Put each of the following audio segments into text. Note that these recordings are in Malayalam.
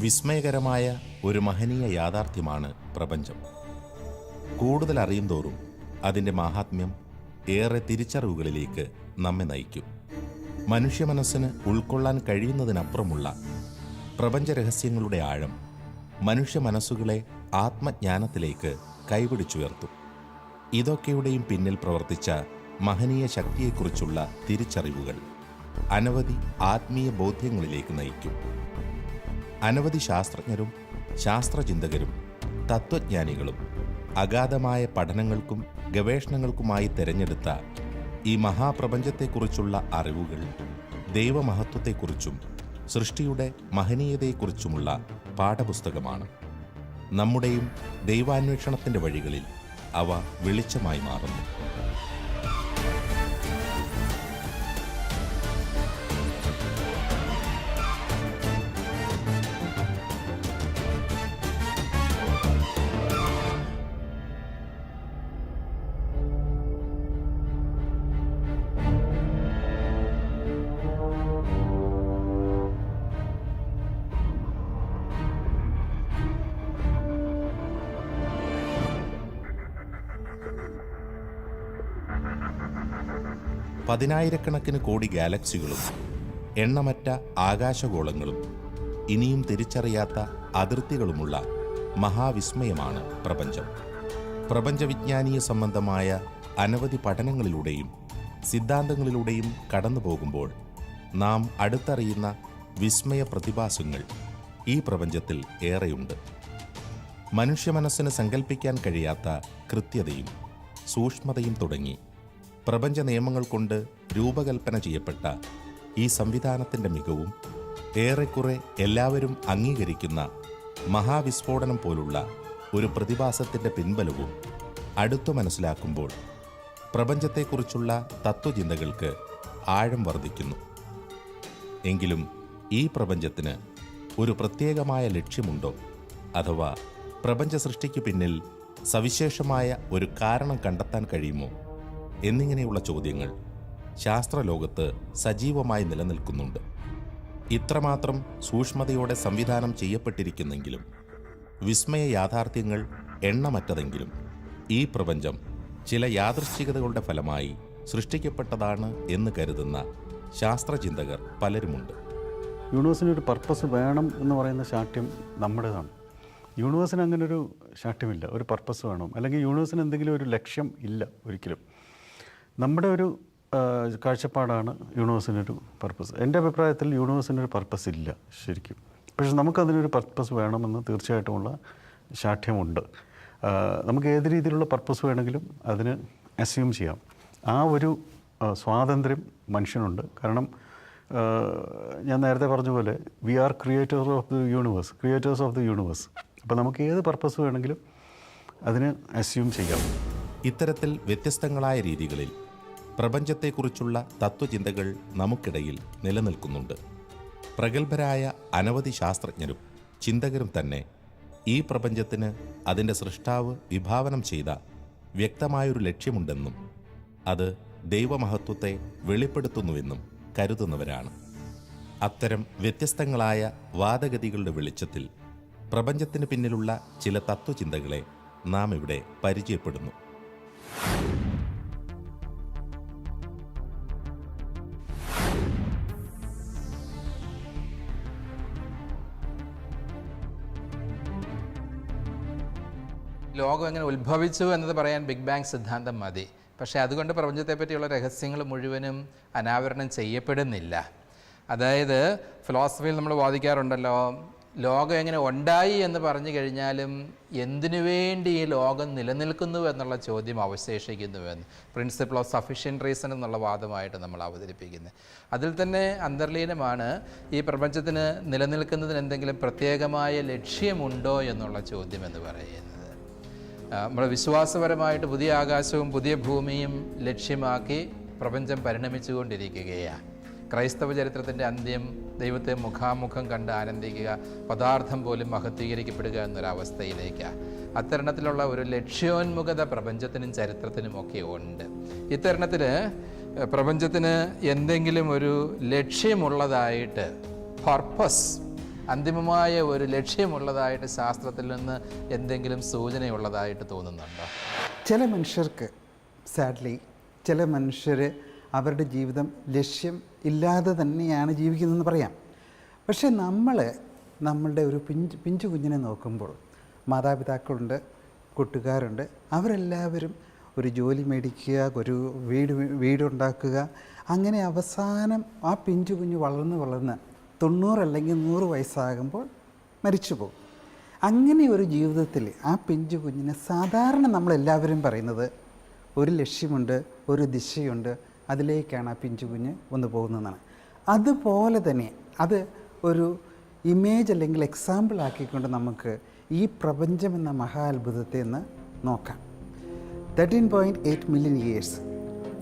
വിസ്മയകരമായ ഒരു മഹനീയ യാഥാർത്ഥ്യമാണ് പ്രപഞ്ചം. കൂടുതൽ അറിയുന്തോറും അതിൻ്റെ മാഹാത്മ്യം ഏറെ തിരിച്ചറിവുകളിലേക്ക് നമ്മെ നയിക്കും. മനുഷ്യ മനസ്സിന് ഉൾക്കൊള്ളാൻ കഴിയുന്നതിനപ്പുറമുള്ള പ്രപഞ്ച രഹസ്യങ്ങളുടെ ആഴം മനുഷ്യ മനസ്സുകളെ ആത്മജ്ഞാനത്തിലേക്ക് കൈപിടിച്ചുയർത്തും. ഇതൊക്കെയുടെയും പിന്നിൽ പ്രവർത്തിച്ച മഹനീയ ശക്തിയെക്കുറിച്ചുള്ള തിരിച്ചറിവുകൾ അനവധി ആത്മീയ ബോധ്യങ്ങളിലേക്ക് നയിക്കും. അനവധി ശാസ്ത്രജ്ഞരും ശാസ്ത്രചിന്തകരും തത്വജ്ഞാനികളും അഗാധമായ പഠനങ്ങൾക്കും ഗവേഷണങ്ങൾക്കുമായി തിരഞ്ഞെടുത്ത ഈ മഹാപ്രപഞ്ചത്തെക്കുറിച്ചുള്ള അറിവുകൾ ദൈവമഹത്വത്തെക്കുറിച്ചും സൃഷ്ടിയുടെ മഹനീയതയെക്കുറിച്ചുമുള്ള പാഠപുസ്തകമാണ്. നമ്മുടെയും ദൈവാന്വേഷണത്തിൻ്റെ വഴികളിൽ അവ വെളിച്ചമായി മാറുന്നു. പതിനായിരക്കണക്കിന് കോടി ഗാലക്സികളും എണ്ണമറ്റ ആകാശഗോളങ്ങളും ഇനിയും തിരിച്ചറിയാത്ത അതിർത്തികളുമുള്ള മഹാവിസ്മയമാണ് പ്രപഞ്ചം. പ്രപഞ്ചവിജ്ഞാനീയ സംബന്ധമായ അനവധി പഠനങ്ങളിലൂടെയും സിദ്ധാന്തങ്ങളിലൂടെയും കടന്നു പോകുമ്പോൾ നാം അടുത്തറിയുന്ന വിസ്മയ പ്രതിഭാസങ്ങൾ ഈ പ്രപഞ്ചത്തിൽ ഏറെയുണ്ട്. മനുഷ്യ മനസ്സിന് സങ്കല്പിക്കാൻ കഴിയാത്ത കൃത്യതയും സൂക്ഷ്മതയും തുടങ്ങി പ്രപഞ്ച നിയമങ്ങൾ കൊണ്ട് രൂപകൽപ്പന ചെയ്യപ്പെട്ട ഈ സംവിധാനത്തിൻ്റെ മികവും ഏറെക്കുറെ എല്ലാവരും അംഗീകരിക്കുന്ന മഹാവിസ്ഫോടനം പോലുള്ള ഒരു പ്രതിഭാസത്തിൻ്റെ പിൻബലവും അടുത്തു മനസ്സിലാക്കുമ്പോൾ പ്രപഞ്ചത്തെക്കുറിച്ചുള്ള തത്വചിന്തകൾക്ക് ആഴം വർദ്ധിക്കുന്നു. എങ്കിലും ഈ പ്രപഞ്ചത്തിന് ഒരു പ്രത്യേകമായ ലക്ഷ്യമുണ്ടോ, അഥവാ പ്രപഞ്ച സൃഷ്ടിക്ക് പിന്നിൽ സവിശേഷമായ ഒരു കാരണം കണ്ടെത്താൻ കഴിയുമോ എന്നിങ്ങനെയുള്ള ചോദ്യങ്ങൾ ശാസ്ത്രലോകത്ത് സജീവമായി നിലനിൽക്കുന്നുണ്ട്. ഇത്രമാത്രം സൂക്ഷ്മതയോടെ സംവിധാനം ചെയ്യപ്പെട്ടിരിക്കുന്നെങ്കിലും വിസ്മയ യാഥാർത്ഥ്യങ്ങൾ എണ്ണമറ്റതെങ്കിലും ഈ പ്രപഞ്ചം ചില യാദൃശ്ചികതകളുടെ ഫലമായി സൃഷ്ടിക്കപ്പെട്ടതാണ് എന്ന് കരുതുന്ന ശാസ്ത്രചിന്തകർ പലരുമുണ്ട്. യൂണിവേഴ്സിനൊരു പർപ്പസ് വേണം എന്ന് പറയുന്ന ശാഠ്യം നമ്മുടേതാണ്. യൂണിവേഴ്സിന് അങ്ങനൊരു ശാഠ്യമില്ല. ഒരു പർപ്പസ് വേണം, അല്ലെങ്കിൽ യൂണിവേഴ്സിന് എന്തെങ്കിലും ഒരു ലക്ഷ്യം ഇല്ല ഒരിക്കലും. നമ്മുടെ ഒരു കാഴ്ചപ്പാടാണ് യൂണിവേഴ്സിനൊരു പർപ്പസ്. എൻ്റെ അഭിപ്രായത്തിൽ യൂണിവേഴ്സിനൊരു പർപ്പസ് ഇല്ല ശരിക്കും. പക്ഷെ നമുക്കതിനൊരു പർപ്പസ് വേണമെന്ന് തീർച്ചയായിട്ടുമുള്ള ശാഠ്യമുണ്ട്. നമുക്ക് ഏത് രീതിയിലുള്ള പർപ്പസ് വേണമെങ്കിലും അതിന് അസ്യൂം ചെയ്യാം. ആ ഒരു സ്വാതന്ത്ര്യം മനുഷ്യനുണ്ട്. കാരണം ഞാൻ നേരത്തെ പറഞ്ഞ പോലെ we are creators of the universe. അപ്പോൾ നമുക്ക് ഏത് പർപ്പസ് വേണമെങ്കിലും അതിന് അസ്യൂം ചെയ്യാം. ഇത്തരത്തിൽ വ്യത്യസ്തങ്ങളായ രീതികളിൽ പ്രപഞ്ചത്തെക്കുറിച്ചുള്ള തത്വചിന്തകൾ നമുക്കിടയിൽ നിലനിൽക്കുന്നുണ്ട്. പ്രഗത്ഭരായ അനവധി ശാസ്ത്രജ്ഞരും ചിന്തകരും തന്നെ ഈ പ്രപഞ്ചത്തിന് അതിൻ്റെ സൃഷ്ടാവ് വിഭാവനം ചെയ്ത വ്യക്തമായൊരു ലക്ഷ്യമുണ്ടെന്നും അത് ദൈവമഹത്വത്തെ വെളിപ്പെടുത്തുന്നുവെന്നും കരുതുന്നവരാണ്. അത്തരം വ്യത്യസ്തങ്ങളായ വാദഗതികളുടെ വെളിച്ചത്തിൽ പ്രപഞ്ചത്തിന് പിന്നിലുള്ള ചില തത്വചിന്തകളെ നാം ഇവിടെ പരിചയപ്പെടുന്നു. ലോകം എങ്ങനെ ഉത്ഭവിച്ചു എന്നത് പറയാൻ ബിഗ് ബാങ് സിദ്ധാന്തം മതി. പക്ഷേ അതുകൊണ്ട് പ്രപഞ്ചത്തെപ്പറ്റിയുള്ള രഹസ്യങ്ങൾ മുഴുവനും അനാവരണം ചെയ്യപ്പെടുന്നില്ല. അതായത് ഫിലോസഫിയിൽ നമ്മൾ വാദിക്കാറുണ്ടല്ലോ, ലോകം എങ്ങനെ ഉണ്ടായി എന്ന് പറഞ്ഞു കഴിഞ്ഞാലും എന്തിനു വേണ്ടി ഈ ലോകം നിലനിൽക്കുന്നു എന്നുള്ള ചോദ്യം അവശേഷിക്കുന്നുവെന്ന് പ്രിൻസിപ്പിൾ ഓഫ് സഫിഷ്യൻറ്റ് റീസൺ എന്നുള്ള വാദമായിട്ട് നമ്മൾ അവതരിപ്പിക്കുന്നത്. അതിൽ തന്നെ അന്തർലീനമാണ് ഈ പ്രപഞ്ചത്തിന് നിലനിൽക്കുന്നതിന് എന്തെങ്കിലും പ്രത്യേകമായ ലക്ഷ്യമുണ്ടോ എന്നുള്ള ചോദ്യം എന്ന് പറയുന്നത്. നമ്മുടെ വിശ്വാസപരമായിട്ട് പുതിയ ആകാശവും പുതിയ ഭൂമിയും ലക്ഷ്യമാക്കി പ്രപഞ്ചം പരിണമിച്ചുകൊണ്ടിരിക്കുകയാണ്. ക്രൈസ്തവ ചരിത്രത്തിൻ്റെ അന്ത്യം ദൈവത്തെ മുഖാമുഖം കണ്ട് ആനന്ദിക്കുക, പദാർത്ഥം പോലും മഹത്വീകരിക്കപ്പെടുക എന്നൊരവസ്ഥയിലേക്കാണ്. അത്തരണത്തിലുള്ള ഒരു ലക്ഷ്യോന്മുഖത പ്രപഞ്ചത്തിനും ചരിത്രത്തിനുമൊക്കെ ഉണ്ട്. ഇത്തരണത്തിൽ പ്രപഞ്ചത്തിന് എന്തെങ്കിലും ഒരു ലക്ഷ്യമുള്ളതായിട്ട് പർപ്പസ് അന്തിമമായ ഒരു ലക്ഷ്യമുള്ളതായിട്ട് ശാസ്ത്രത്തിൽ നിന്ന് എന്തെങ്കിലും സൂചനയുള്ളതായിട്ട് തോന്നുന്നുണ്ടോ? ചില മനുഷ്യർക്ക് സാഡ്ലി ചില മനുഷ്യർ അവരുടെ ജീവിതം ലക്ഷ്യം ഇല്ലാതെ തന്നെയാണ് ജീവിക്കുന്നതെന്ന് പറയാം. പക്ഷേ നമ്മളുടെ ഒരു പിഞ്ചു കുഞ്ഞിനെ നോക്കുമ്പോൾ മാതാപിതാക്കളുണ്ട്, കൂട്ടുകാരുണ്ട്, അവരെല്ലാവരും ഒരു ജോലി മേടിക്കുക, ഒരു വീടുണ്ടാക്കുക, അങ്ങനെ അവസാനം ആ പിഞ്ചു കുഞ്ഞ് വളർന്ന് 90 അല്ലെങ്കിൽ 100 വയസ്സാകുമ്പോൾ മരിച്ചു പോകും. അങ്ങനെ ഒരു ജീവിതത്തിൽ ആ പിഞ്ചു കുഞ്ഞിന് സാധാരണ നമ്മളെല്ലാവരും പറയുന്നത് ഒരു ലക്ഷ്യമുണ്ട്, ഒരു ദിശയുണ്ട്, അതിലേക്കാണ് ആ പിഞ്ചു കുഞ്ഞ് വന്നു പോകുന്നതെന്നാണ്. അതുപോലെ തന്നെ അത് ഒരു ഇമേജ് അല്ലെങ്കിൽ എക്സാമ്പിൾ ആക്കിക്കൊണ്ട് നമുക്ക് ഈ പ്രപഞ്ചം എന്ന മഹാ അത്ഭുതത്തെ ഒന്ന് നോക്കാം. 13.8 മില്യൺ ഇയേഴ്സ്,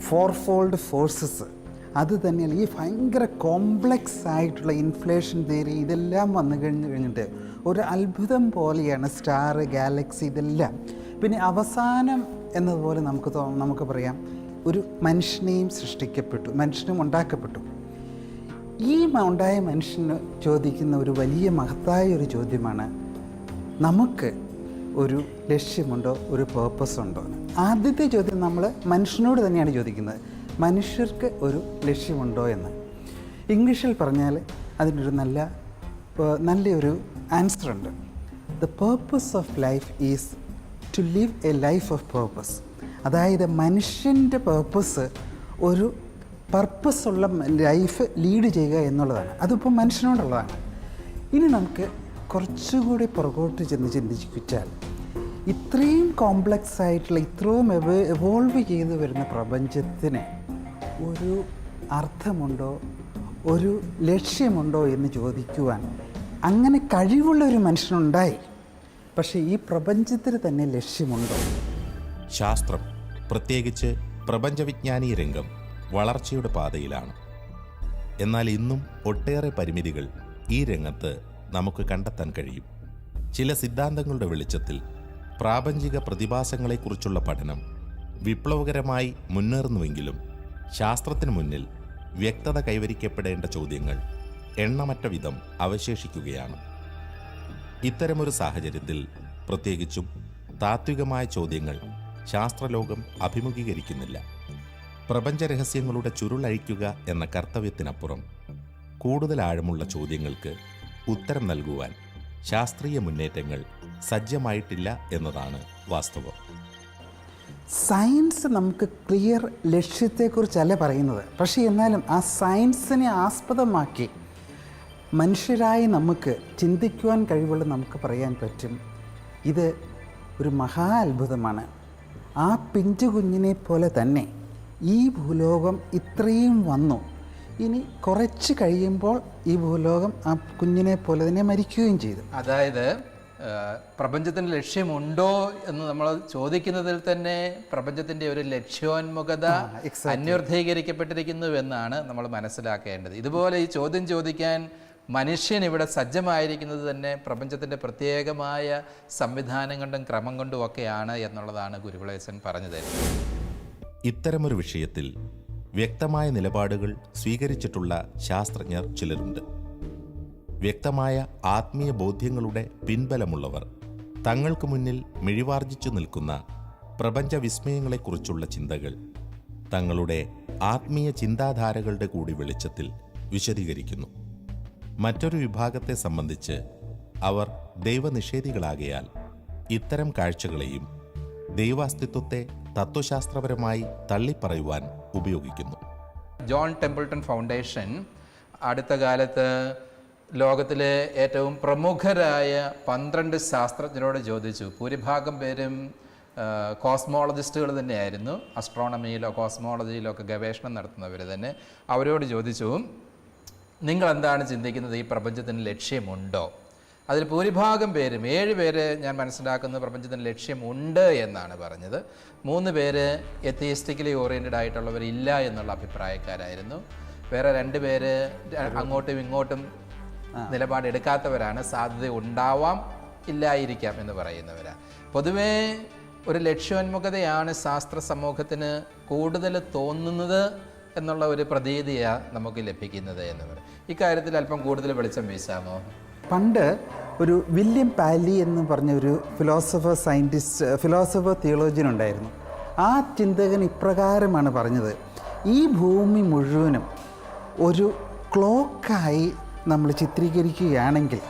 4-fold ഫോഴ്സസ്, അത് തന്നെയല്ല ഈ ഭയങ്കര കോംപ്ലക്സ് ആയിട്ടുള്ള ഇൻഫ്ലേഷൻ തിയറി, ഇതെല്ലാം വന്നു കഴിഞ്ഞിട്ട് ഒരു അത്ഭുതം പോലെയാണ് സ്റ്റാർ, ഗാലക്സി, ഇതെല്ലാം. പിന്നെ അവസാനം എന്നതുപോലെ നമുക്ക് പറയാം ഒരു മനുഷ്യനെയും സൃഷ്ടിക്കപ്പെട്ടു, മനുഷ്യനും ഉണ്ടാക്കപ്പെട്ടു. ഈ ഉണ്ടായ മനുഷ്യന് ചോദിക്കുന്ന ഒരു വലിയ മഹത്തായ ഒരു ചോദ്യമാണ്, നമുക്ക് ഒരു ലക്ഷ്യമുണ്ടോ, ഒരു പേർപ്പസ് ഉണ്ടോ? ആദ്യത്തെ ചോദ്യം നമ്മൾ മനുഷ്യനോട് തന്നെയാണ് ചോദിക്കുന്നത്, മനുഷ്യർക്ക് ഒരു ലക്ഷ്യമുണ്ടോ എന്ന്. ഇംഗ്ലീഷിൽ പറഞ്ഞാൽ അതിനൊരു നല്ലൊരു ആൻസർ ഉണ്ട്. The purpose of life is to live a life of purpose. അതായത് മനുഷ്യൻ്റെ പേർപ്പസ് ഒരു പർപ്പസുള്ള ലൈഫ് ലീഡ് ചെയ്യുക എന്നുള്ളതാണ്. അതിപ്പോൾ മനുഷ്യനോടുള്ളതാണ്. ഇനി നമുക്ക് കുറച്ചുകൂടി പുറകോട്ട് ചെന്ന് ചിന്തിച്ചാൽ ഇത്രയും കോംപ്ലക്സ് ആയിട്ടുള്ള, ഇത്രയും എവോൾവ് ചെയ്ത് വരുന്ന പ്രപഞ്ചത്തിന് ഒരു അർത്ഥമുണ്ടോ, ഒരു ലക്ഷ്യമുണ്ടോ എന്ന് ചോദിക്കുവാൻ അങ്ങനെ കഴിവുള്ള ഒരു മനുഷ്യനുണ്ടായി. പക്ഷേ ഈ പ്രപഞ്ചത്തിന് തന്നെ ലക്ഷ്യമുണ്ടോ? ശാസ്ത്രം, പ്രത്യേകിച്ച് പ്രപഞ്ചവിജ്ഞാനീയ രംഗം വളർച്ചയുടെ പാതയിലാണ്. എന്നാൽ ഇന്നും ഒട്ടേറെ പരിമിതികൾ ഈ രംഗത്ത് നമുക്ക് കണ്ടെത്താൻ കഴിയും. ചില സിദ്ധാന്തങ്ങളുടെ വെളിച്ചത്തിൽ പ്രാപഞ്ചിക പ്രതിഭാസങ്ങളെക്കുറിച്ചുള്ള പഠനം വിപ്ലവകരമായി മുന്നേറുന്നുവെങ്കിലും ശാസ്ത്രത്തിന് മുന്നിൽ വ്യക്തത കൈവരിക്കപ്പെടേണ്ട ചോദ്യങ്ങൾ എണ്ണമറ്റ വിധം അവശേഷിക്കുകയാണ്. ഇത്തരമൊരു സാഹചര്യത്തിൽ പ്രത്യേകിച്ചും താത്വികമായ ചോദ്യങ്ങൾ ശാസ്ത്രലോകം അഭിമുഖീകരിക്കുന്നില്ല. പ്രപഞ്ചരഹസ്യങ്ങളുടെ ചുരുളഴിക്കുക എന്ന കർത്തവ്യത്തിനപ്പുറം കൂടുതൽ ആഴമുള്ള ചോദ്യങ്ങൾക്ക് ഉത്തരം നൽകുവാൻ ശാസ്ത്രീയ മുന്നേറ്റങ്ങൾ സജ്ജമായിട്ടില്ല എന്നതാണ് വാസ്തവം. സയൻസ് നമുക്ക് ക്ലിയർ ലക്ഷ്യത്തെക്കുറിച്ചല്ല പറയുന്നത്. പക്ഷേ എന്നാലും ആ സയൻസിനെ ആസ്പദമാക്കി മനുഷ്യരായി നമുക്ക് ചിന്തിക്കുവാൻ കഴിവുള്ള നമുക്ക് പറയാൻ പറ്റും, ഇത് ഒരു മഹാ അത്ഭുതമാണ്. ആ പിഞ്ചു കുഞ്ഞിനെ പോലെ തന്നെ ഈ ഭൂലോകം ഇത്രയും വന്നു. ഇനി കുറച്ച് കഴിയുമ്പോൾ ഈ ഭൂലോകം ആ കുഞ്ഞിനെ പോലെ തന്നെ മരിക്കുകയും ചെയ്തു. അതായത് പ്രപഞ്ചത്തിന് ലക്ഷ്യമുണ്ടോ എന്ന് നമ്മൾ ചോദിക്കുന്നതിൽ തന്നെ പ്രപഞ്ചത്തിൻ്റെ ഒരു ലക്ഷ്യോന്മുഖത അന്വർത്ഥീകരിക്കപ്പെട്ടിരിക്കുന്നു എന്നാണ് നമ്മൾ മനസ്സിലാക്കേണ്ടത്. ഇതുപോലെ ഈ ചോദ്യം ചോദിക്കാൻ മനുഷ്യൻ ഇവിടെ സജ്ജമായിരിക്കുന്നത് തന്നെ പ്രപഞ്ചത്തിൻ്റെ പ്രത്യേകമായ സംവിധാനം കൊണ്ടും ക്രമം കൊണ്ടും ഒക്കെയാണ് എന്നുള്ളതാണ് ഗുരുകുലേശൻ പറഞ്ഞു തരുന്നത്. ഇത്തരമൊരു വിഷയത്തിൽ വ്യക്തമായ നിലപാടുകൾ സ്വീകരിച്ചിട്ടുള്ള ശാസ്ത്രജ്ഞർ ചിലരുണ്ട്. വ്യക്തമായ ആത്മീയ ബോധ്യങ്ങളുടെ പിൻബലമുള്ളവർ തങ്ങൾക്ക് മുന്നിൽ മിഴിവാർജിച്ചു നിൽക്കുന്ന പ്രപഞ്ച വിസ്മയങ്ങളെക്കുറിച്ചുള്ള ചിന്തകൾ തങ്ങളുടെ ആത്മീയ ചിന്താധാരകളുടെ കൂടി വെളിച്ചത്തിൽ വിശദീകരിക്കുന്നു. മറ്റൊരു വിഭാഗത്തെ സംബന്ധിച്ച് അവർ ദൈവനിഷേധികളാകയാൽ ഇത്തരം കാഴ്ചകളെയും ദൈവാസ്തിത്വത്തെ തത്വശാസ്ത്രപരമായി തള്ളിപ്പറയുവാൻ ഉപയോഗിക്കുന്നു. ജോൺ ടെമ്പിൾട്ടൺ ഫൗണ്ടേഷൻ അടുത്ത കാലത്ത് ലോകത്തിലെ ഏറ്റവും പ്രമുഖരായ 12 ശാസ്ത്രജ്ഞരോട് ചോദിച്ചു. ഭൂരിഭാഗം പേരും കോസ്മോളജിസ്റ്റുകൾ തന്നെയായിരുന്നു, അസ്ട്രോണമിയിലോ കോസ്മോളജിയിലോ ഒക്കെ ഗവേഷണം നടത്തുന്നവർ തന്നെ. അവരോട് ചോദിച്ചു, നിങ്ങൾ എന്താണ് ചിന്തിക്കുന്നത്, ഈ പ്രപഞ്ചത്തിന് ലക്ഷ്യമുണ്ടോ? അതിൽ ഭൂരിഭാഗം പേരും 7 പേര് ഞാൻ മനസ്സിലാക്കുന്നത് പ്രപഞ്ചത്തിന് ലക്ഷ്യമുണ്ട് എന്നാണ് പറഞ്ഞത്. 3 പേര് എത്തിയിസ്റ്റിക്കലി ഓറിയൻറ്റഡ് ആയിട്ടുള്ളവർ ഇല്ല എന്നുള്ള അഭിപ്രായക്കാരായിരുന്നു. വേറെ 2 പേര് അങ്ങോട്ടും ഇങ്ങോട്ടും നിലപാടെടുക്കാത്തവരാണ്, സാധ്യത ഉണ്ടാവാം ഇല്ലായിരിക്കാം എന്ന് പറയുന്നവരാണ്. പൊതുവേ ഒരു ലക്ഷ്യോന്മുഖതയാണ് ശാസ്ത്ര സമൂഹത്തിന് കൂടുതൽ തോന്നുന്നത് എന്നുള്ള ഒരു പ്രതീതിയാണ് നമുക്ക് ലഭിക്കുന്നത് എന്ന് പറയും. ഇക്കാര്യത്തിൽ അല്പം കൂടുതൽ വെളിച്ചം വീശാമോ? പണ്ട് ഒരു വില്യം പാലി എന്ന് പറഞ്ഞ ഒരു ഫിലോസഫർ തിയോളജിയൻ ഉണ്ടായിരുന്നു. ആ ചിന്തകൻ ഇപ്രകാരമാണ് പറഞ്ഞത്: ഈ ഭൂമി മുഴുവനും ഒരു ക്ലോക്കായി നമ്മൾ ചിത്രീകരിക്കുകയാണെങ്കിൽ,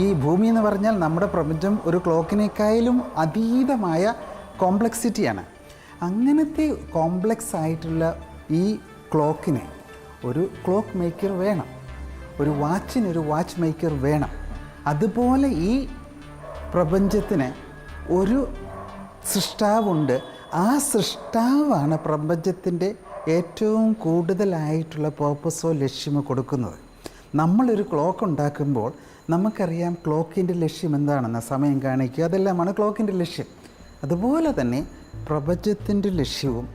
ഈ ഭൂമി എന്ന് പറഞ്ഞാൽ നമ്മുടെ പ്രപഞ്ചം ഒരു ക്ലോക്കിനേക്കാളും അതീതമായ കോംപ്ലക്സിറ്റിയാണ്. അങ്ങനത്തെ കോംപ്ലക്സ് ആയിട്ടുള്ള ഈ ക്ലോക്കിന് ഒരു ക്ലോക്ക് മേക്കർ വേണം, ഒരു വാച്ചിന് ഒരു വാച്ച് മേക്കർ വേണം. അതുപോലെ ഈ പ്രപഞ്ചത്തിന് ഒരു സൃഷ്ടാവുണ്ട്. ആ സൃഷ്ടാവാണ് പ്രപഞ്ചത്തിൻ്റെ ഏറ്റവും കൂടുതലായിട്ടുള്ള പേർപ്പസോ ലക്ഷ്യമോ കൊടുക്കുന്നത്. നമ്മളൊരു ക്ലോക്ക് ഉണ്ടാക്കുമ്പോൾ നമുക്കറിയാം ക്ലോക്കിൻ്റെ ലക്ഷ്യം എന്താണെന്ന്, സമയം കാണിക്കുക, അതെല്ലാമാണ് ക്ലോക്കിൻ്റെ ലക്ഷ്യം. അതുപോലെ തന്നെ പ്രപഞ്ചത്തിൻ്റെ ലക്ഷ്യവും,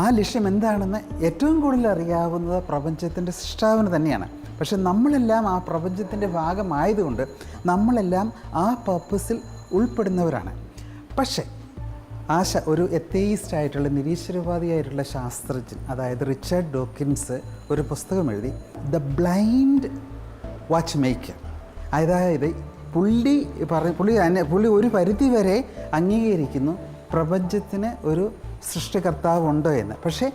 ആ ലക്ഷ്യം എന്താണെന്ന് ഏറ്റവും കൂടുതൽ അറിയാവുന്നത് പ്രപഞ്ചത്തിൻ്റെ സൃഷ്ടാവിന് തന്നെയാണ്. പക്ഷെ നമ്മളെല്ലാം ആ പ്രപഞ്ചത്തിൻ്റെ ഭാഗമായതുകൊണ്ട് നമ്മളെല്ലാം ആ പർപ്പസിൽ ഉൾപ്പെടുന്നവരാണ്. പക്ഷേ ഒരു എത്തീസ്റ്റ് ആയിട്ടുള്ള നിരീശ്വരവാദിയായിട്ടുള്ള ശാസ്ത്രജ്ഞൻ, അതായത് റിച്ചാർഡ് ഡോക്കിൻസ്, ഒരു പുസ്തകം എഴുതി, ദ ബ്ലൈൻഡ് വാച്ച് മേക്കർ. അതായത് പുള്ളി ഒരു പരിധി വരെ അംഗീകരിക്കുന്നു പ്രപഞ്ചത്തിന് ഒരു സൃഷ്ടികർത്താവ് ഉണ്ടോ എന്ന്. പക്ഷേ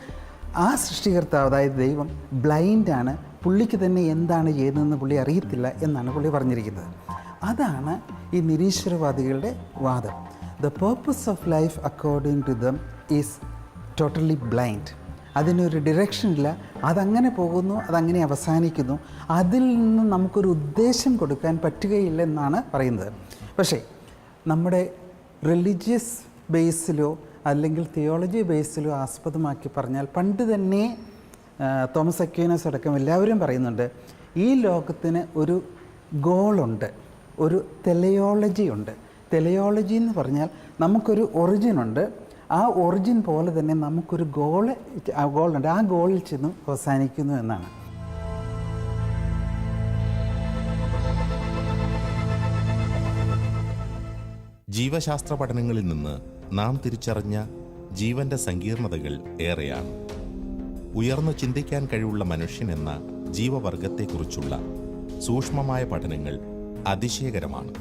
ആ സൃഷ്ടികർത്താവ്, അതായത് ദൈവം, ബ്ലൈൻഡാണ്. പുള്ളിക്ക് തന്നെ എന്താണ് ചെയ്യുന്നതെന്ന് പുള്ളി അറിയത്തില്ല എന്നാണ് പുള്ളി പറഞ്ഞിരിക്കുന്നത്. അതാണ് ഈ നിരീശ്വരവാദികളുടെ വാദം. The purpose of life according to them is totally blind. അതിനൊരു ഡിറക്ഷനില്ല, അതങ്ങനെ പോകുന്നു, അതങ്ങനെ അവസാനിക്കുന്നു. അതിൽ നിന്ന് നമുക്കൊരു ഉദ്ദേശം കൊടുക്കാൻ പറ്റുകയില്ല എന്നാണ് പറയുന്നത്. പക്ഷേ നമ്മുടെ റിലീജിയസ് ബേസിലോ അല്ലെങ്കിൽ തിയോളജി ബേസിലോ ആസ്പദമാക്കി പറഞ്ഞാൽ, പണ്ട് തന്നെ തോമസ് അക്വീനസ് അടക്കം എല്ലാവരും പറയുന്നുണ്ട്, ഈ ലോകത്തിന് ഒരു ഗോളുണ്ട്, ഒരു തെലയോളജി ഉണ്ട്. തെലയോളജി എന്ന് പറഞ്ഞാൽ നമുക്കൊരു ഒറിജിനുണ്ട്. ആ ഒറിജിൻ പോലെ തന്നെ നമുക്കൊരു ഗോളുണ്ട്. ആ ഗോളിൽ ചെന്ന് അവസാനിക്കുന്നു എന്നാണ്. ജീവശാസ്ത്ര പഠനങ്ങളിൽ നിന്ന് നാം തിരിച്ചറിഞ്ഞ ജീവന്റെ സങ്കീർണതകൾ ഏറെയാണ്. ഉയർന്നു ചിന്തിക്കാൻ കഴിവുള്ള മനുഷ്യൻ എന്ന ജീവവർഗത്തെക്കുറിച്ചുള്ള സൂക്ഷ്മമായ പഠനങ്ങൾ അതിശയകരമാണ്.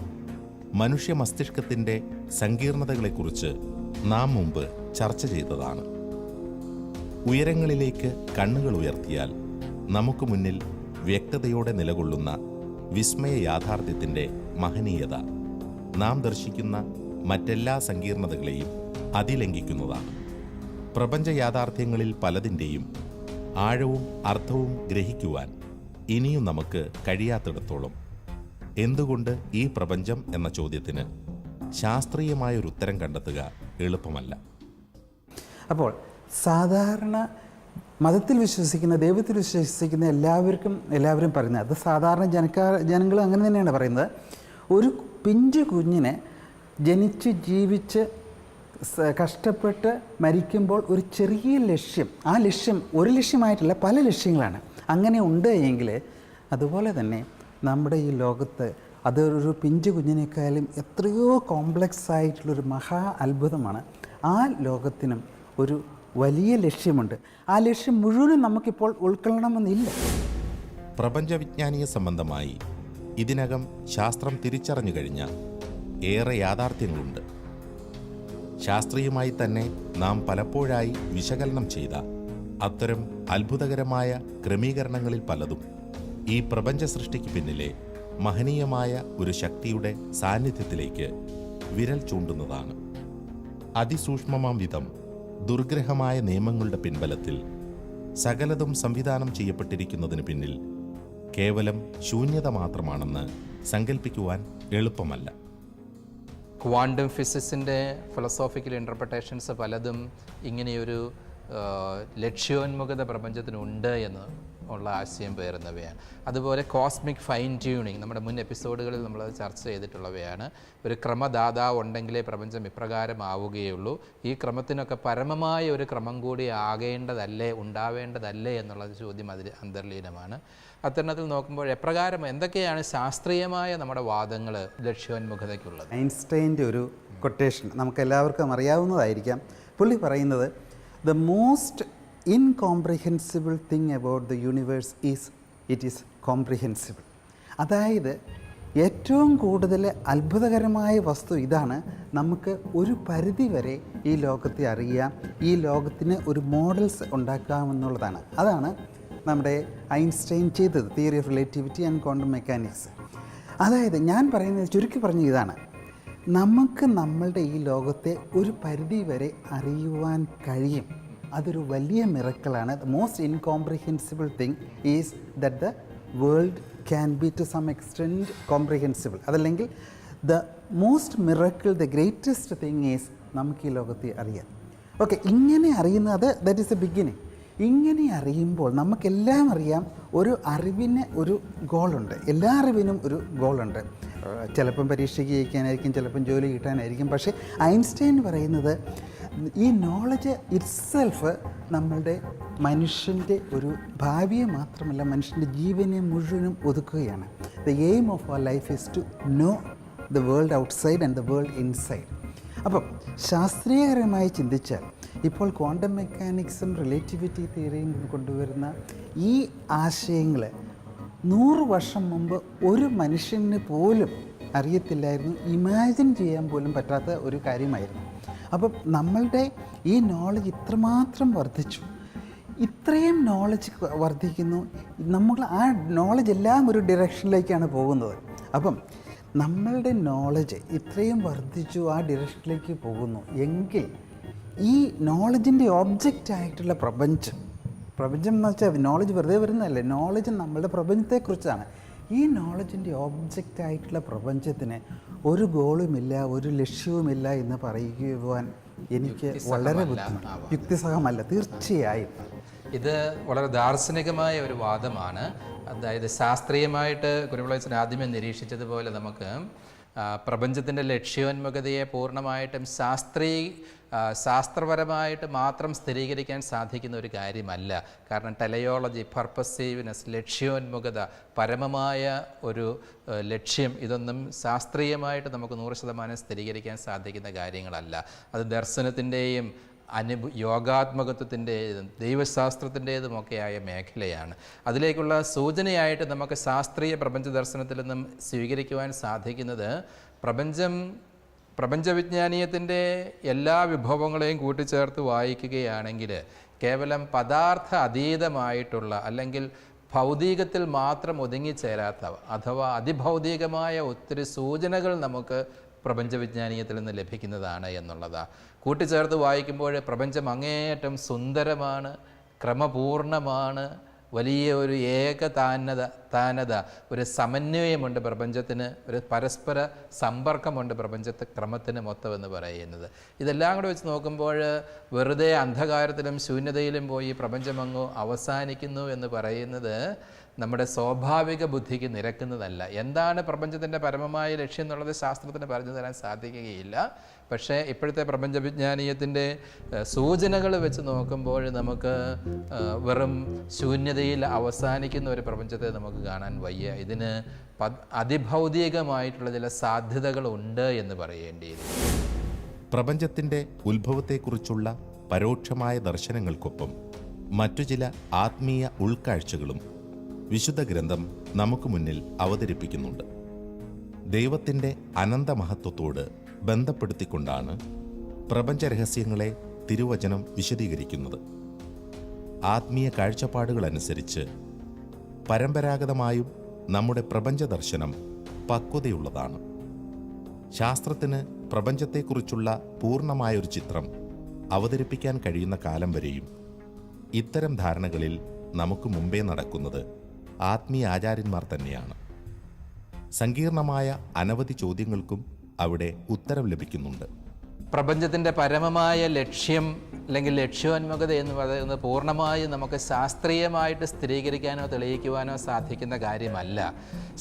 മനുഷ്യ മസ്തിഷ്കത്തിൻ്റെ സങ്കീർണതകളെക്കുറിച്ച് നാം മുമ്പ് ചർച്ച ചെയ്തതാണ്. ഉയരങ്ങളിലേക്ക് കണ്ണുകൾ ഉയർത്തിയാൽ നമുക്ക് മുന്നിൽ വ്യക്തതയോടെ നിലകൊള്ളുന്ന വിസ്മയ യാഥാർത്ഥ്യത്തിൻ്റെ മഹനീയത നാം ദർശിക്കുന്ന മറ്റെല്ലാ സങ്കീർണതകളെയും അതിലംഘിക്കുന്നതാണ്. പ്രപഞ്ച യാഥാർത്ഥ്യങ്ങളിൽ പലതിൻ്റെയും ആഴവും അർത്ഥവും ഗ്രഹിക്കുവാൻ ഇനിയും നമുക്ക് കഴിയാത്തിടത്തോളം എന്തുകൊണ്ട് ഈ പ്രപഞ്ചം എന്ന ചോദ്യത്തിന് ശാസ്ത്രീയമായൊരു ഉത്തരം കണ്ടെത്തുക എളുപ്പമല്ല. അപ്പോൾ സാധാരണ മതത്തിൽ വിശ്വസിക്കുന്ന, ദൈവത്തിൽ വിശ്വസിക്കുന്ന എല്ലാവരും പറയുന്നത്, അത് സാധാരണ ജനങ്ങൾ അങ്ങനെ തന്നെയാണ് പറയുന്നത്, ഒരു പിഞ്ചു കുഞ്ഞിനെ ജനിച്ച് ജീവിച്ച് കഷ്ടപ്പെട്ട് മരിക്കുമ്പോൾ ഒരു ചെറിയ ലക്ഷ്യം, ആ ലക്ഷ്യം ഒരു ലക്ഷ്യമായിട്ടല്ല, പല ലക്ഷ്യങ്ങളാണ്. അങ്ങനെ ഉണ്ട് എങ്കിൽ അതുപോലെ തന്നെ നമ്മുടെ ഈ ലോകത്ത് അതൊരു പിഞ്ചു കുഞ്ഞിനേക്കാളും എത്രയോ കോംപ്ലക്സ് ആയിട്ടുള്ളൊരു മഹാ അത്ഭുതമാണ്. ആ ലോകത്തിനും ഒരു വലിയ ലക്ഷ്യമുണ്ട്. ആ ലക്ഷ്യം മുഴുവനും നമുക്കിപ്പോൾ ഉൾക്കൊള്ളണമെന്നില്ല. പ്രപഞ്ചവിജ്ഞാനീയ സംബന്ധമായി ഇതിനകം ശാസ്ത്രം തിരിച്ചറിഞ്ഞു കഴിഞ്ഞ ഏറെ യാഥാർത്ഥ്യങ്ങളുണ്ട്. ശാസ്ത്രീയമായി തന്നെ നാം പലപ്പോഴായി വിശകലനം ചെയ്ത അത്തരം അത്ഭുതകരമായ ക്രമീകരണങ്ങളിൽ പലതും ഈ പ്രപഞ്ച സൃഷ്ടിക്ക് പിന്നിലെ മഹനീയമായ ഒരു ശക്തിയുടെ സാന്നിധ്യത്തിലേക്ക് വിരൽ ചൂണ്ടുന്നതാണ്. അതിസൂക്ഷ്മമാം വിധം ദുർഗ്രഹമായ നിയമങ്ങളുടെ പിൻബലത്തിൽ സകലതും സംവിധാനം ചെയ്യപ്പെട്ടിരിക്കുന്നതിന് പിന്നിൽ കേവലം ശൂന്യത മാത്രമാണെന്ന് സങ്കല്പിക്കുവാൻ എളുപ്പമല്ല. ക്വാണ്ടം ഫിസിക്സിൻ്റെ ഫിലോസോഫിക്കൽ ഇൻ്റർപ്രിട്ടേഷൻസ് പലതും ഇങ്ങനെയൊരു ലക്ഷ്യോന്മുഖത പ്രപഞ്ചത്തിനുണ്ട് എന്ന് ഉള്ള ആശയം പേറുന്നവയാണ്. അതുപോലെ കോസ്മിക് ഫൈൻ ട്യൂണിങ് നമ്മുടെ മുൻ എപ്പിസോഡുകളിൽ നമ്മൾ ചർച്ച ചെയ്തിട്ടുള്ളവയാണ്. ഒരു ക്രമദാതാവ് ഉണ്ടെങ്കിലേ പ്രപഞ്ചം ഇപ്രകാരമാവുകയുള്ളൂ. ഈ ക്രമത്തിനൊക്കെ പരമമായ ഒരു ക്രമം കൂടി ഉണ്ടാവേണ്ടതല്ലേ എന്നുള്ള ചോദ്യം അതിൽ അന്തർലീനമാണ്. അത്തരണത്തിൽ നോക്കുമ്പോൾ എപ്രകാരം എന്തൊക്കെയാണ് ശാസ്ത്രീയമായ നമ്മുടെ വാദങ്ങൾ ലക്ഷ്യോന്മുഖതയ്ക്കുള്ളത്? ഐൻസ്റ്റൈൻ്റെ ഒരു കൊട്ടേഷൻ നമുക്ക് എല്ലാവർക്കും അറിയാവുന്നതായിരിക്കാം. പുള്ളി പറയുന്നത്, the most incomprehensible thing about the universe is it is comprehensible. അതായത് ഏറ്റവും കൂടുതൽ അത്ഭുതകരമായ വസ്തു ഇതാണ്, നമുക്ക് ഒരു പരിധി വരെ ഈ ലോകത്തെ അറിയാം, ഈ ലോകത്തിന് ഒരു മോഡൽസ് ഉണ്ടാക്കാമെന്നുള്ളതാണ്. അതാണ് നമ്മുടെ ഐൻസ്റ്റൈൻ ചെയ്തത്, theory of relativity and quantum mechanics. അതായത് ഞാൻ പറയുന്നത് ചുരുക്കി പറഞ്ഞ ഇതാണ്, നമുക്ക് നമ്മളുടെ ഈ ലോകത്തെ ഒരു പരിധി വരെ അറിയുവാൻ കഴിയും. അതൊരു വലിയ മിറക്കിളാണ്. The most incomprehensible thing is that the world can be to some extent comprehensible. അതല്ലെങ്കിൽ the most miracle, the greatest thing is നമുക്ക് ഈ ലോകത്തെ അറിയാം. ഓക്കെ, ഇങ്ങനെ അറിയുന്നത് ദറ്റ് ഈസ് എ ബിഗിനിങ്. ഇങ്ങനെ അറിയുമ്പോൾ നമുക്കെല്ലാം അറിയാം, ഒരു അറിവിന് ഒരു ഗോളുണ്ട്, എല്ലാ അറിവിനും ഒരു ഗോളുണ്ട്. ചിലപ്പം പരീക്ഷയ്ക്ക് ജയിക്കാനായിരിക്കും, ചിലപ്പം ജോലി കിട്ടാനായിരിക്കും. പക്ഷേ ഐൻസ്റ്റൈൻ പറയുന്നത് ഈ നോളജ് ഇറ്റ്സെൽഫ് നമ്മളുടെ മനുഷ്യൻ്റെ ഒരു ഭാവിയെ മാത്രമല്ല, മനുഷ്യൻ്റെ ജീവനെ മുഴുവനും ഒതുക്കുകയാണ്. The aim of our life is to know the world outside and the world inside. അപ്പം ശാസ്ത്രീയകരമായി ചിന്തിച്ചാൽ ഇപ്പോൾ ക്വാണ്ടം മെക്കാനിക്സും റിലേറ്റിവിറ്റി തിയറിയും കൊണ്ടുവരുന്ന ഈ ആശയങ്ങൾ 100 വർഷം മുമ്പ് ഒരു മനുഷ്യന് പോലും അറിയത്തില്ലായിരുന്നു, ഇമാജിൻ ചെയ്യാൻ പോലും പറ്റാത്ത ഒരു കാര്യമായിരുന്നു. അപ്പം നമ്മളുടെ ഈ നോളജ് ഇത്രമാത്രം വർദ്ധിച്ചു, ഇത്രയും നോളജ് വർദ്ധിക്കുന്നു, നമ്മൾ ആ നോളജ് എല്ലാം ഒരു ഡിറക്ഷനിലേക്കാണ് പോകുന്നത്. അപ്പം നമ്മളുടെ നോളജ് ഇത്രയും വർദ്ധിച്ചു, ആ ഡിറക്ഷനിലേക്ക് പോകുന്നു എങ്കിൽ ഈ നോളജിൻ്റെ ഓബ്ജക്റ്റായിട്ടുള്ള പ്രപഞ്ചം എന്ന് വെച്ചാൽ നോളജ് വെറുതെ വരുന്നതല്ലേ, നോളജ് നമ്മളുടെ പ്രപഞ്ചത്തെക്കുറിച്ചാണ്. ഈ നോളജിൻ്റെ ഓബ്ജക്റ്റായിട്ടുള്ള പ്രപഞ്ചത്തിന് ഒരു ഗോളുമില്ല, ഒരു ലക്ഷ്യവുമില്ല എന്ന് പറയുവാൻ എനിക്ക് വളരെ ബുദ്ധിമുട്ടാണ്, യുക്തിസഹമല്ല തീർച്ചയായും. ഇത് വളരെ ദാർശനികമായ ഒരു വാദമാണ്. അതായത് ശാസ്ത്രീയമായിട്ട് കുരുവിളച്ചൻ ആദ്യമേ നിരീക്ഷിച്ചതുപോലെ നമുക്ക് പ്രപഞ്ചത്തിൻ്റെ ലക്ഷ്യോന്മുഖതയെ പൂർണ്ണമായിട്ടും ശാസ്ത്രപരമായിട്ട് മാത്രം സ്ഥിരീകരിക്കാൻ സാധിക്കുന്ന ഒരു കാര്യമല്ല. കാരണം ടെലയോളജി, പർപ്പസീവ്നെസ്, ലക്ഷ്യോന്മുഖത, പരമമായ ഒരു ലക്ഷ്യം, ഇതൊന്നും ശാസ്ത്രീയമായിട്ട് നമുക്ക് 100% സ്ഥിരീകരിക്കാൻ സാധിക്കുന്ന കാര്യങ്ങളല്ല. അത് ദർശനത്തിൻ്റെയും യോഗാത്മകത്വത്തിൻ്റേതും ദൈവശാസ്ത്രത്തിൻ്റേതുമൊക്കെയായ മേഖലയാണ്. അതിലേക്കുള്ള സൂചനയായിട്ട് നമുക്ക് ശാസ്ത്രീയ പ്രപഞ്ച ദർശനത്തിൽ നിന്നും സ്വീകരിക്കുവാൻ സാധിക്കുന്നത് പ്രപഞ്ചവിജ്ഞാനീയത്തിൻ്റെ എല്ലാ വിഭവങ്ങളെയും കൂട്ടിച്ചേർത്ത് വായിക്കുകയാണെങ്കിൽ കേവലം പദാർത്ഥ അതീതമായിട്ടുള്ള അല്ലെങ്കിൽ ഭൗതികത്തിൽ മാത്രം ഒതുങ്ങിച്ചേരാത്ത അഥവാ അതിഭൗതികമായ ഒത്തിരി സൂചനകൾ നമുക്ക് പ്രപഞ്ചവിജ്ഞാനീയത്തിൽ നിന്ന് ലഭിക്കുന്നതാണ് എന്നുള്ളതാണ്. കൂട്ടിച്ചേർത്ത് വായിക്കുമ്പോൾ പ്രപഞ്ചം അങ്ങേയറ്റം സുന്ദരമാണ്, ക്രമപൂർണമാണ്, വലിയ ഒരു താനത, ഒരു സമന്വയമുണ്ട് പ്രപഞ്ചത്തിന്, ഒരു പരസ്പര സമ്പർക്കമുണ്ട് ക്രമത്തിന് മൊത്തമെന്ന് പറയുന്നത്. ഇതെല്ലാം കൂടെ വെച്ച് നോക്കുമ്പോൾ വെറുതെ അന്ധകാരത്തിലും ശൂന്യതയിലും പോയി പ്രപഞ്ചമങ്ങ് അവസാനിക്കുന്നു എന്ന് പറയുന്നത് നമ്മുടെ സ്വാഭാവിക ബുദ്ധിക്ക് നിരക്കുന്നതല്ല. എന്താണ് പ്രപഞ്ചത്തിൻ്റെ പരമമായ ലക്ഷ്യം എന്നുള്ളത് ശാസ്ത്രത്തിന് പറഞ്ഞു തരാൻ സാധിക്കുകയില്ല. പക്ഷേ ഇപ്പോഴത്തെ പ്രപഞ്ചവിജ്ഞാനീയത്തിൻ്റെ സൂചനകൾ വെച്ച് നോക്കുമ്പോൾ നമുക്ക് വെറും ശൂന്യതയിൽ അവസാനിക്കുന്ന ഒരു പ്രപഞ്ചത്തെ നമുക്ക് കാണാൻ വയ്യ. ഇതിന് അതിഭൗതികമായിട്ടുള്ള ചില സാധ്യതകളുണ്ട് എന്ന് പറയേണ്ടിയിരിക്കുന്നു. പ്രപഞ്ചത്തിൻ്റെ ഉത്ഭവത്തെക്കുറിച്ചുള്ള പരോക്ഷമായ ദർശനങ്ങൾക്കൊപ്പം മറ്റു ചില ആത്മീയ ഉൾക്കാഴ്ചകളും വിശുദ്ധ ഗ്രന്ഥം നമുക്ക് മുന്നിൽ അവതരിപ്പിക്കുന്നുണ്ട്. ദൈവത്തിൻ്റെ അനന്തമഹത്വത്തോട് ബന്ധപ്പെടുത്തിക്കൊണ്ടാണ് പ്രപഞ്ചരഹസ്യങ്ങളെ തിരുവചനം വിശദീകരിക്കുന്നത്. ആത്മീയ കാഴ്ചപ്പാടുകളനുസരിച്ച് പരമ്പരാഗതമായും നമ്മുടെ പ്രപഞ്ച ദർശനം പക്വതയുള്ളതാണ്. ശാസ്ത്രത്തിന് പ്രപഞ്ചത്തെക്കുറിച്ചുള്ള പൂർണ്ണമായൊരു ചിത്രം അവതരിപ്പിക്കാൻ കഴിയുന്ന കാലം വരെയും ഇത്തരം ധാരണകളിൽ നമുക്ക് മുമ്പേ നടക്കുന്നത് ആത്മീയ ആചാര്യന്മാർ തന്നെയാണ്. സങ്കീർണമായ അനവധി ചോദ്യങ്ങൾക്കും അവിടെ ഉത്തരം ലഭിക്കുന്നുണ്ട്. പ്രപഞ്ചത്തിൻ്റെ പരമമായ ലക്ഷ്യം അല്ലെങ്കിൽ ലക്ഷ്യോന്മുഖത എന്ന് പറയുന്നത് പൂർണ്ണമായും നമുക്ക് ശാസ്ത്രീയമായിട്ട് സ്ഥിരീകരിക്കാനോ തെളിയിക്കുവാനോ സാധിക്കുന്ന കാര്യമല്ല.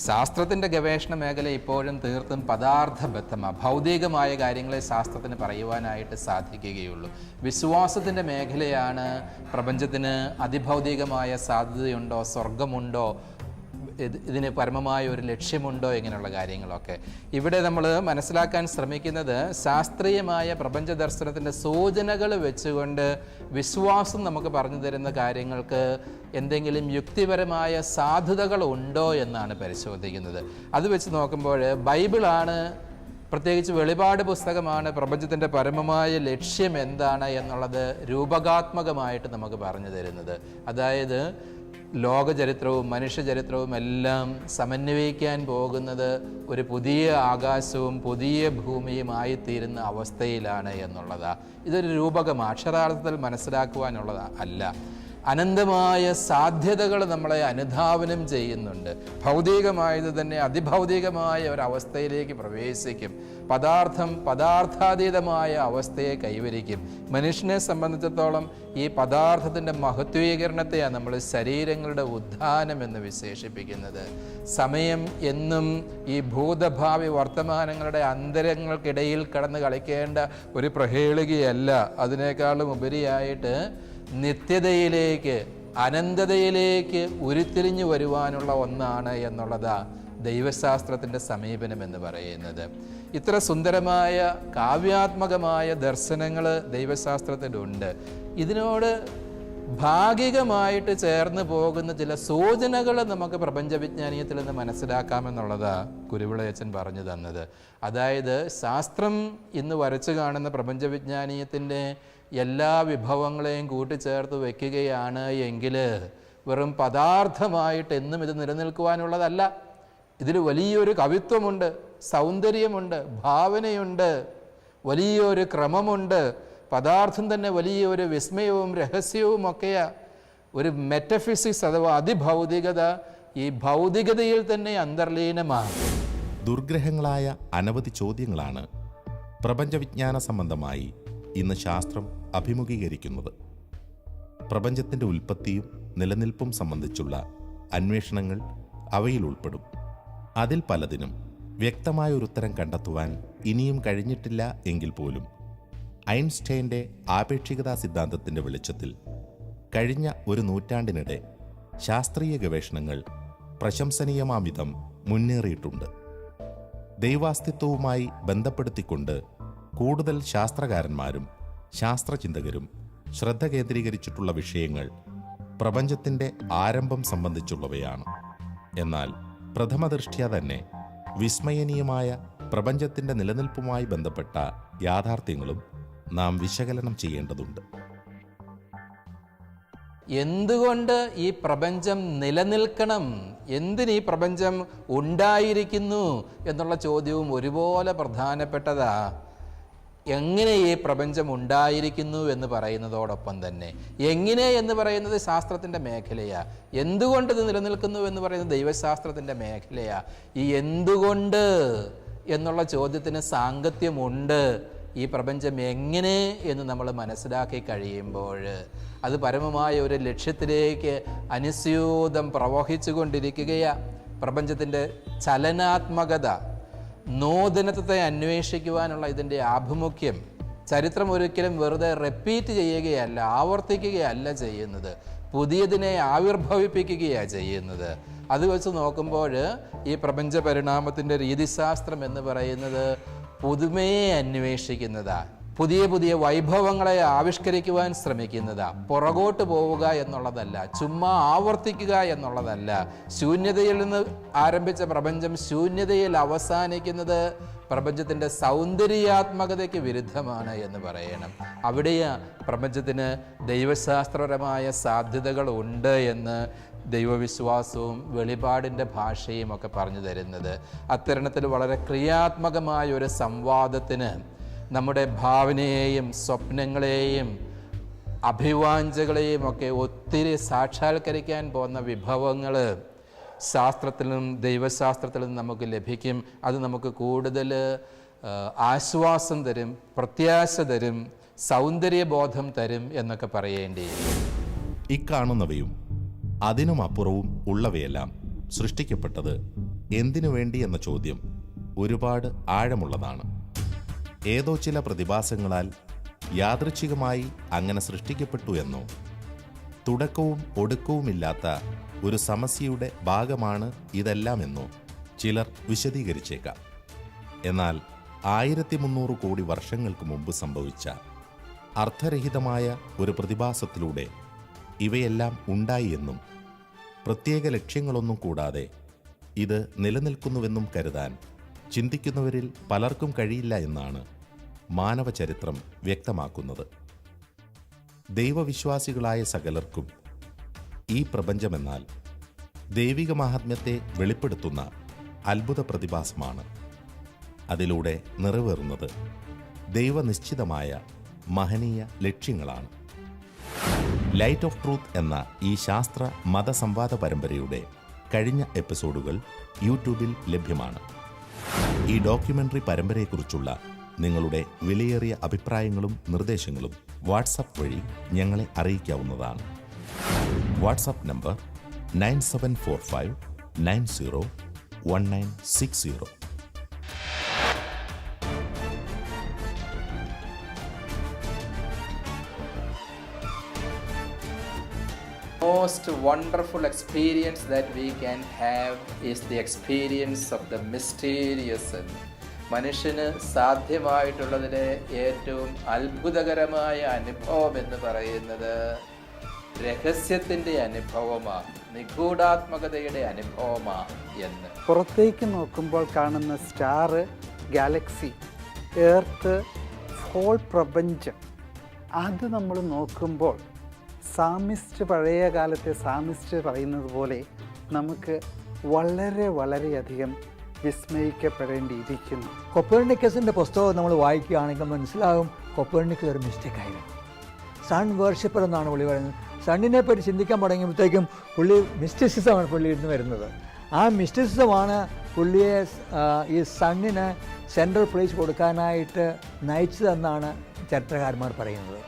ശാസ്ത്രത്തിൻ്റെ ഗവേഷണ മേഖല ഇപ്പോഴും തീർത്തും പദാർത്ഥബദ്ധമാണ്. ഭൗതികമായ കാര്യങ്ങളെ ശാസ്ത്രത്തിന് പറയുവാനായിട്ട് സാധിക്കുകയുള്ളൂ. വിശ്വാസത്തിൻ്റെ മേഖലയാണ് പ്രപഞ്ചത്തിന് അതിഭൗതികമായ സാധ്യതയുണ്ടോ, സ്വർഗമുണ്ടോ, ഇതിന് പരമമായ ഒരു ലക്ഷ്യമുണ്ടോ ഇങ്ങനെയുള്ള കാര്യങ്ങളൊക്കെ. ഇവിടെ നമ്മൾ മനസ്സിലാക്കാൻ ശ്രമിക്കുന്നത് ശാസ്ത്രീയമായ പ്രപഞ്ച ദർശനത്തിൻ്റെ സൂചനകൾ വെച്ചുകൊണ്ട് വിശ്വാസം നമുക്ക് പറഞ്ഞു തരുന്ന കാര്യങ്ങൾക്ക് എന്തെങ്കിലും യുക്തിപരമായ സാധുതകൾ ഉണ്ടോ എന്നാണ് പരിശോധിക്കുന്നത്. അത് വെച്ച് നോക്കുമ്പോൾ ബൈബിളാണ്, പ്രത്യേകിച്ച് വെളിപാട് പുസ്തകമാണ് പ്രപഞ്ചത്തിൻ്റെ പരമമായ ലക്ഷ്യം എന്താണ് എന്നുള്ളത് രൂപകാത്മകമായിട്ട് നമുക്ക് പറഞ്ഞു തരുന്നത്. അതായത് ലോകചരിത്രവും മനുഷ്യചരിത്രവും എല്ലാം സമന്വയിക്കാൻ പോകുന്നത് ഒരു പുതിയ ആകാശവും പുതിയ ഭൂമിയുമായി തീരുന്ന അവസ്ഥയിലാണ് എന്നുള്ളതാണ്. ഇതൊരു രൂപകം അക്ഷരാർത്ഥത്തിൽ മനസ്സിലാക്കുവാനുള്ളത് അല്ല. അനന്തമായ സാധ്യതകൾ നമ്മളെ അനുധാവനം ചെയ്യുന്നുണ്ട്. ഭൗതികമായത് തന്നെ അതിഭൗതികമായ ഒരവസ്ഥയിലേക്ക് പ്രവേശിക്കും. പദാർത്ഥം പദാർത്ഥാതീതമായ അവസ്ഥയെ കൈവരിക്കും. മനുഷ്യനെ സംബന്ധിച്ചിടത്തോളം ഈ പദാർത്ഥത്തിൻ്റെ മഹത്വീകരണത്തെയാണ് നമ്മൾ ശരീരങ്ങളുടെ ഉത്ഥാനം എന്ന് വിശേഷിപ്പിക്കുന്നത്. സമയം എന്നും ഈ ഭൂതഭാവി വർത്തമാനങ്ങളുടെ അന്തരങ്ങൾക്കിടയിൽ കടന്ന് കളിക്കേണ്ട ഒരു പ്രഹേളികയല്ല. അതിനേക്കാളും ഉപരിയായിട്ട് നിത്യതയിലേക്ക്, അനന്തതയിലേക്ക് ഉരുത്തിരിഞ്ഞു വരുവാനുള്ള ഒന്നാണ് എന്നുള്ളതാണ് ദൈവശാസ്ത്രത്തിൻ്റെ സമീപനം എന്ന് പറയുന്നത്. ഇത്ര സുന്ദരമായ കാവ്യാത്മകമായ ദർശനങ്ങൾ ദൈവശാസ്ത്രത്തിലുണ്ട്. ഇതിനോട് ഭാഗികമായിട്ട് ചേർന്ന് പോകുന്ന ചില സൂചനകൾ നമുക്ക് പ്രപഞ്ചവിജ്ഞാനീയത്തിൽ നിന്ന് മനസ്സിലാക്കാമെന്നുള്ളതാണ് കുരുവിളയച്ചൻ പറഞ്ഞു തന്നത്. അതായത് ശാസ്ത്രം ഇന്ന് വരച്ചു കാണുന്ന പ്രപഞ്ചവിജ്ഞാനീയത്തിൻ്റെ എല്ലാ വിഭവങ്ങളെയും കൂട്ടിച്ചേർത്ത് വയ്ക്കുകയാണ് എങ്കിൽ വെറും പദാർത്ഥമായിട്ട് എന്നും ഇത് നിലനിൽക്കുവാനുള്ളതല്ല. ഇതിൽ വലിയൊരു കവിത്വമുണ്ട്, സൗന്ദര്യമുണ്ട്, ഭാവനയുണ്ട്, വലിയൊരു ക്രമമുണ്ട്. പദാർത്ഥം തന്നെ വലിയൊരു വിസ്മയവും രഹസ്യവും ഒക്കെയാ. ഒരു മെറ്റഫിസിക്സ് അഥവാ അതിഭൗതികത ഈ ഭൗതികതയിൽ തന്നെ അന്തർലീനമാണ്. ദുർഗ്രഹങ്ങളായ അനവധി ചോദ്യങ്ങളാണ് പ്രപഞ്ചവിജ്ഞാന സംബന്ധമായി ഇന്ന് ശാസ്ത്രം അഭിമുഖീകരിക്കുന്നത്. പ്രപഞ്ചത്തിൻ്റെ ഉൽപ്പത്തിയും നിലനിൽപ്പും സംബന്ധിച്ചുള്ള അന്വേഷണങ്ങൾ അവയിൽ ഉൾപ്പെടും. അതിൽ പലതിനും വ്യക്തമായ ഒരു ഉത്തരം കണ്ടെത്തുവാൻ ഇനിയും കഴിഞ്ഞിട്ടില്ല എങ്കിൽ പോലും ഐൻസ്റ്റൈൻ്റെ ആപേക്ഷികതാ സിദ്ധാന്തത്തിൻ്റെ വെളിച്ചത്തിൽ കഴിഞ്ഞ ഒരു നൂറ്റാണ്ടിനിടെ ശാസ്ത്രീയ ഗവേഷണങ്ങൾ പ്രശംസനീയമാംവിധം മുന്നേറിയിട്ടുണ്ട്. ദൈവാസ്തിത്വവുമായി ബന്ധപ്പെടുത്തിക്കൊണ്ട് കൂടുതൽ ശാസ്ത്രകാരന്മാരും ശാസ്ത്രചിന്തകരും ശ്രദ്ധ കേന്ദ്രീകരിച്ചിട്ടുള്ള വിഷയങ്ങൾ പ്രപഞ്ചത്തിൻ്റെ ആരംഭം സംബന്ധിച്ചുള്ളവയാണ്. എന്നാൽ പ്രഥമദൃഷ്ട്യാ തന്നെ വിസ്മയനീയമായ പ്രപഞ്ചത്തിൻ്റെ നിലനിൽപ്പുമായി ബന്ധപ്പെട്ട യാഥാർത്ഥ്യങ്ങളും നാം വിശകലനം ചെയ്യേണ്ടതുണ്ട്. എന്തുകൊണ്ട് ഈ പ്രപഞ്ചം നിലനിൽക്കണം, എന്തിന് ഈ പ്രപഞ്ചം ഉണ്ടായിരിക്കുന്നു എന്നുള്ള ചോദ്യവും ഒരുപോലെ പ്രധാനപ്പെട്ടതാ. എങ്ങനെ ഈ പ്രപഞ്ചം ഉണ്ടായിരിക്കുന്നു എന്ന് പറയുന്നതോടൊപ്പം തന്നെ എങ്ങനെ എന്ന് പറയുന്നത് ശാസ്ത്രത്തിൻ്റെ മേഖലയാണ്. എന്തുകൊണ്ട് ഇത് നിലനിൽക്കുന്നു എന്ന് പറയുന്നത് ദൈവശാസ്ത്രത്തിൻ്റെ മേഖലയാണ്. ഈ എന്തുകൊണ്ട് എന്നുള്ള ചോദ്യത്തിന് സാങ്കത്യമുണ്ട്. ഈ പ്രപഞ്ചം എങ്ങനെ എന്ന് നമ്മൾ മനസ്സിലാക്കി കഴിയുമ്പോൾ അത് പരമമായ ഒരു ലക്ഷ്യത്തിലേക്ക് അനുസ്യൂതം പ്രവഹിച്ചു കൊണ്ടിരിക്കുകയാണ്. പ്രപഞ്ചത്തിൻ്റെ ചലനാത്മകത, നൂതനത്വത്തെ അന്വേഷിക്കുവാനുള്ള ഇതിൻ്റെ ആഭിമുഖ്യം, ചരിത്രം ഒരിക്കലും വെറുതെ റിപ്പീറ്റ് ചെയ്യുകയല്ല, ആവർത്തിക്കുകയല്ല ചെയ്യുന്നത്, പുതിയതിനെ ആവിർഭവിപ്പിക്കുകയാണ് ചെയ്യുന്നത്. അത് വെച്ച് നോക്കുമ്പോൾ ഈ പ്രപഞ്ച പരിണാമത്തിൻ്റെ രീതിശാസ്ത്രം എന്ന് പറയുന്നത് പുതുമയെ അന്വേഷിക്കുന്നതാണ്, പുതിയ പുതിയ വൈഭവങ്ങളെ ആവിഷ്കരിക്കുവാൻ ശ്രമിക്കുന്നതാണ്. പുറകോട്ട് പോവുക എന്നുള്ളതല്ല, ചുമ്മാ ആവർത്തിക്കുക എന്നുള്ളതല്ല. ശൂന്യതയിൽ നിന്ന് ആരംഭിച്ച പ്രപഞ്ചം ശൂന്യതയിൽ അവസാനിക്കുന്നത് പ്രപഞ്ചത്തിൻ്റെ സൗന്ദര്യാത്മകതയ്ക്ക് വിരുദ്ധമാണ് എന്ന് പറയണം. അവിടെയാണ് പ്രപഞ്ചത്തിന് ദൈവശാസ്ത്രപരമായ സാധ്യതകൾ ഉണ്ട് എന്ന് ദൈവവിശ്വാസവും വെളിപാടിൻ്റെ ഭാഷയും ഒക്കെ പറഞ്ഞു തരുന്നത്. അത്തരണത്തിൽ വളരെ ക്രിയാത്മകമായ ഒരു സംവാദത്തിന് നമ്മുടെ ഭാവനയെയും സ്വപ്നങ്ങളെയും അഭിവാഞ്ചകളെയും ഒക്കെ ഒത്തിരി സാക്ഷാത്കരിക്കാൻ പോകുന്ന വിഭവങ്ങൾ ശാസ്ത്രത്തിലും ദൈവശാസ്ത്രത്തിലും നമുക്ക് ലഭിക്കും. അത് നമുക്ക് കൂടുതൽ ആശ്വാസം തരും, പ്രത്യാശ തരും, സൗന്ദര്യബോധം തരും എന്നൊക്കെ പറയേണ്ടി. ഇക്കാണുന്നവയും അതിനുമപ്പുറവും ഉള്ളവയെല്ലാം സൃഷ്ടിക്കപ്പെട്ടത് എന്തിനു വേണ്ടി എന്ന ചോദ്യം ഒരുപാട് ആഴമുള്ളതാണ്. ഏതോ ചില പ്രതിഭാസങ്ങളാൽ യാദൃച്ഛികമായി അങ്ങനെ സൃഷ്ടിക്കപ്പെട്ടു എന്നോ തുടക്കവും ഒടുക്കവുമില്ലാത്ത ഒരു സമസ്യയുടെ ഭാഗമാണ് ഇതെല്ലാമെന്നോ ചിലർ വിശദീകരിച്ചേക്കാം. എന്നാൽ 1300 കോടി വർഷങ്ങൾക്ക് മുമ്പ് സംഭവിച്ച അർത്ഥരഹിതമായ ഒരു പ്രതിഭാസത്തിലൂടെ ഇവയെല്ലാം ഉണ്ടായി എന്നും പ്രത്യേക ലക്ഷ്യങ്ങളൊന്നും കൂടാതെ ഇത് നിലനിൽക്കുന്നുവെന്നും കരുതാൻ ചിന്തിക്കുന്നവരിൽ പലർക്കും കഴിയില്ല എന്നാണ് മാനവചരിത്രം വ്യക്തമാക്കുന്നത്. ദൈവവിശ്വാസികളായ സകലർക്കും ഈ പ്രപഞ്ചമെന്നാൽ ദൈവിക മാഹാത്മ്യത്തെ വെളിപ്പെടുത്തുന്ന അത്ഭുത പ്രതിഭാസമാണ്. അതിലൂടെ നിറവേറുന്നത് ദൈവനിശ്ചിതമായ മഹനീയ ലക്ഷ്യങ്ങളാണ്. ലൈറ്റ് ഓഫ് ട്രൂത്ത് എന്ന ഈ ശാസ്ത്ര മതസംവാദ പരമ്പരയുടെ കഴിഞ്ഞ എപ്പിസോഡുകൾ യൂട്യൂബിൽ ലഭ്യമാണ്. ഈ ഡോക്യുമെൻ്ററി പരമ്പരയെക്കുറിച്ചുള്ള നിങ്ങളുടെ വിലയേറിയ അഭിപ്രായങ്ങളും നിർദ്ദേശങ്ങളും വാട്സപ്പ് വഴി ഞങ്ങളെ അറിയിക്കാവുന്നതാണ്. WhatsApp number 9745901960. Most wonderful experience that we can have is the experience of the mysterious. മനുഷ്യന് സാധ്യമായിട്ടുള്ളതിലെ ഏറ്റവും അത്ഭുതകരമായ അനുഭവം എന്ന് പറയുന്നത് രഹസ്യത്തിൻ്റെ അനുഭവമാണ്, നിഗൂഢാത്മകതയുടെ അനുഭവമാണ് എന്ന്. പുറത്തേക്ക് നോക്കുമ്പോൾ കാണുന്ന സ്റ്റാർ, ഗാലക്സി, എർത്ത്, ഹോൾ പ്രപഞ്ചം, അത് നമ്മൾ നോക്കുമ്പോൾ സാമിസ്റ്റ്, പഴയ കാലത്തെ സാമിസ്റ്റ് പറയുന്നത് പോലെ നമുക്ക് വളരെയധികം വിസ്മയിക്കപ്പെടേണ്ടിയിരിക്കുന്നു. കൊപ്പേർണിക്കസിൻ്റെ പുസ്തകം നമ്മൾ വായിക്കുകയാണെങ്കിൽ മനസ്സിലാകും കൊപ്പേർണിക്കസ് ഒരു മിസ്റ്റേക്കായിരുന്നു. സൺ വേർഷിപ്പർ എന്നാണ് പുള്ളി പറയുന്നത്. സണ്ണിനെ പറ്റി ചിന്തിക്കാൻ തുടങ്ങിയപ്പോഴത്തേക്കും പുള്ളി മിസ്റ്റിസിസമാണ് പുള്ളിയിൽ നിന്ന് വരുന്നത്. ആ മിസ്റ്റിസിസമാണ് പുള്ളിയെ ഈ സണ്ണിന് സെൻട്രൽ പ്ലേസ് കൊടുക്കാനായിട്ട് നയിച്ചതെന്നാണ് ചരിത്രകാരന്മാർ പറയുന്നത്.